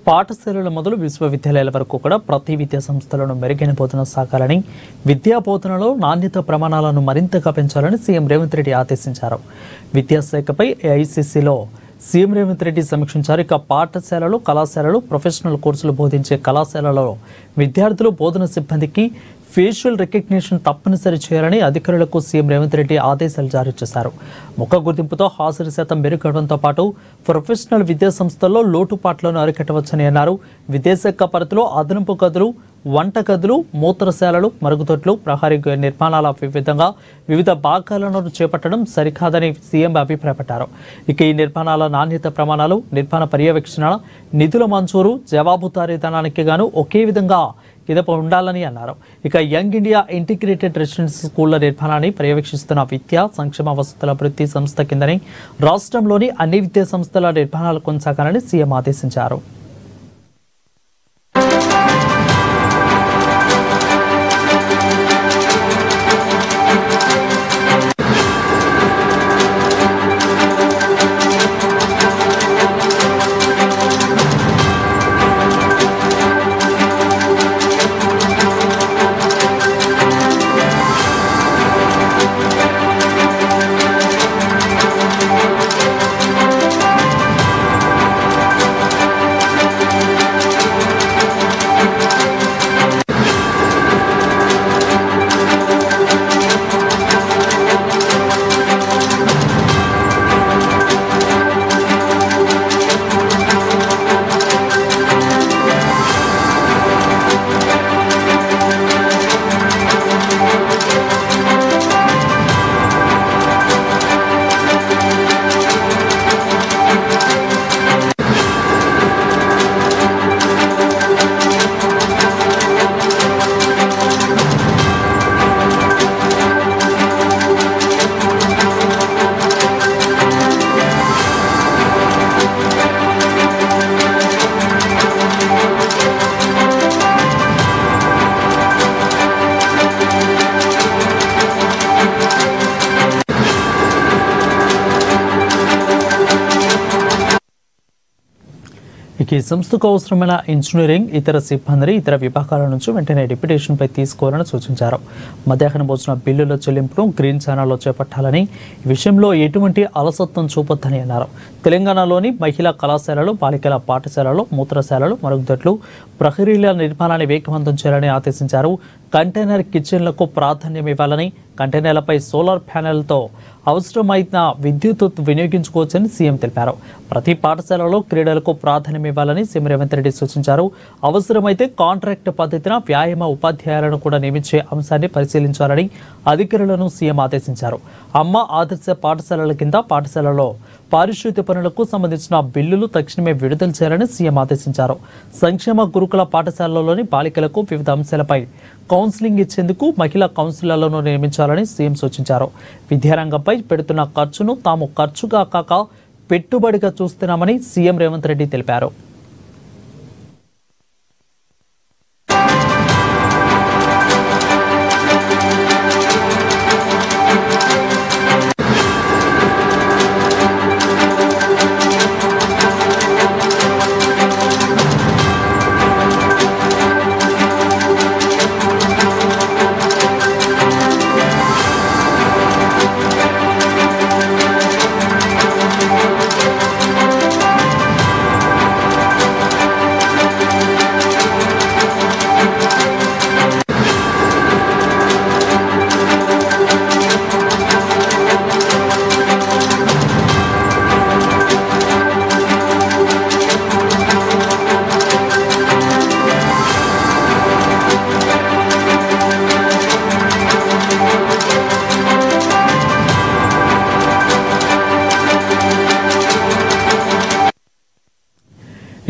పాఠశాలల మొదలు విశ్వవిద్యాలయాల వరకు కూడా ప్రతి విద్యా సంస్థలను మెరుగైన బోధన సాగాలని, విద్యా బోధనలో నాణ్యత ప్రమాణాలను మరింతగా పెంచాలని సీఎం రేవంత్ రెడ్డి ఆదేశించారు. విద్యాశాఖపై ఏఐసీసీలో సీఎం రేవంత్ రెడ్డి సమీక్షించారు. ఇక పాఠశాలలు, కళాశాలలు, ప్రొఫెషనల్ కోర్సులు బోధించే కళాశాలలో విద్యార్థులు, బోధన సిబ్బందికి ఫేషియల్ రికగ్నిషన్ తప్పనిసరి చేయాలని అధికారులకు సీఎం రేవంత్ రెడ్డి ఆదేశాలు జారీ చేశారు. ముఖ గుర్తింపుతో హాజరు శాతం మెరుగవడంతో పాటు ప్రొఫెషనల్ విద్యా సంస్థల్లో లోటుపాట్లను అరికట్టవచ్చని అన్నారు. విద్యాశాఖ పరిధిలో అదనపు గదులు, వంట గదులు, మూత్రశాలలు, మరుగుదొడ్లు, ప్రహరీ నిర్మాణాల వివిధ భాగాలను చేపట్టడం సరికాదని సీఎం అభిప్రాయపడ్డారు. ఇక ఈ నిర్మాణాల నాణ్యత ప్రమాణాలు, నిర్మాణ పర్యవేక్షణ, నిధుల మంజూరు, జవాబుదారీతనానికి గాను ఒకే విధంగా ఉండాలని అన్నారు. ఇక యంగ్ ఇండియా ఇంటిగ్రేటెడ్ రెసిడెన్షియల్ స్కూళ్ల నిర్మాణాన్ని పర్యవేక్షిస్తున్న విద్యా సంక్షేమ వసతుల అభివృద్ధి సంస్థ కిందని రాష్ట్రంలోని అన్ని విద్యా సంస్థల నిర్మాణాలు కొనసాగాలని సీఎం ఆదేశించారు. ఈ సంస్థకు అవసరమైన ఇంజనీరింగ్, ఇతర సిబ్బందిని ఇతర విభాగాల నుంచి వెంటనే డిప్యూటేషన్పై తీసుకోవాలని సూచించారు. మధ్యాహ్న భోజన బిల్లుల చెల్లింపును గ్రీన్ ఛానల్లో చేపట్టాలని, ఈ విషయంలో ఎటువంటి అలసత్వం చూపొద్దని అన్నారు. తెలంగాణలోని మహిళా కళాశాలలు, బాలికల పాఠశాలలు, మూత్రశాలలు, మరుగుదొడ్లు, ప్రహరీల నిర్మాణాన్ని వేగవంతం చేయాలని ఆదేశించారు. కంటైనర్ కిచెన్లకు ప్రాధాన్యం ఇవ్వాలని, కంటైనర్లపై సోలార్ ప్యానెల్తో అవసరమైన విద్యుత్ వినియోగించుకోవచ్చని సీఎం తెలిపారు. ప్రతి పాఠశాలలో క్రీడలకు ప్రాధాన్యం ఇవ్వాలని సీఎం రేవంత్ రెడ్డి సూచించారు. అవసరమైతే కాంట్రాక్ట్ పద్ధతిన వ్యాయామ ఉపాధ్యాయులను కూడా నియమించే అంశాన్ని పరిశీలించాలని అధికారులను సీఎం ఆదేశించారు. అమ్మ ఆదర్శ పాఠశాలల కింద పాఠశాలలో పారిశుద్ధ్య పనులకు సంబంధించిన బిల్లులు తక్షణమే విడుదల చేయాలని సీఎం ఆదేశించారు. సంక్షేమ గురుకుల పాఠశాలలోని బాలికలకు వివిధ అంశాలపై కౌన్సిలింగ్ ఇచ్చేందుకు మహిళా కౌన్సిలర్లను నియమించాలని సీఎం సూచించారు. విద్యారంగంపై పెడుతున్న ఖర్చును తాము ఖర్చుగా కాక పెట్టుబడిగా చూస్తున్నామని సీఎం రేవంత్ రెడ్డి తెలిపారు.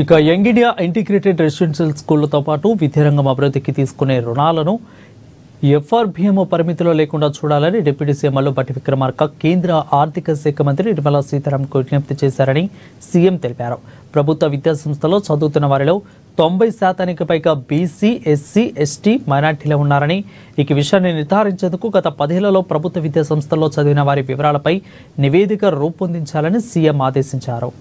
ఇక యంగ్ ఇండియా ఇంటిగ్రేటెడ్ రెసిడెన్షియల్ స్కూళ్లతో పాటు విద్యారంగం అభివృద్ధికి తీసుకునే రుణాలను ఎఫ్ఆర్బిఎం పరిమితిలో లేకుండా చూడాలని డిప్యూటీ సీఎం బట్టి విక్రమార్క కేంద్ర ఆర్థిక శాఖ మంత్రి నిర్మలా సీతారామన్కు విజ్ఞప్తి చేశారని సీఎం తెలిపారు. ప్రభుత్వ విద్యా సంస్థలో చదువుతున్న వారిలో 90% పైగా బీసీ, ఎస్సీ, ఎస్టీ, మైనార్టీలు ఉన్నారని, ఈ విషయాన్ని నిర్ధారించేందుకు గత 10 ఏళ్లలో ప్రభుత్వ విద్యా సంస్థల్లో చదివిన వారి వివరాలపై నివేదిక రూపొందించాలని సీఎం ఆదేశించారు.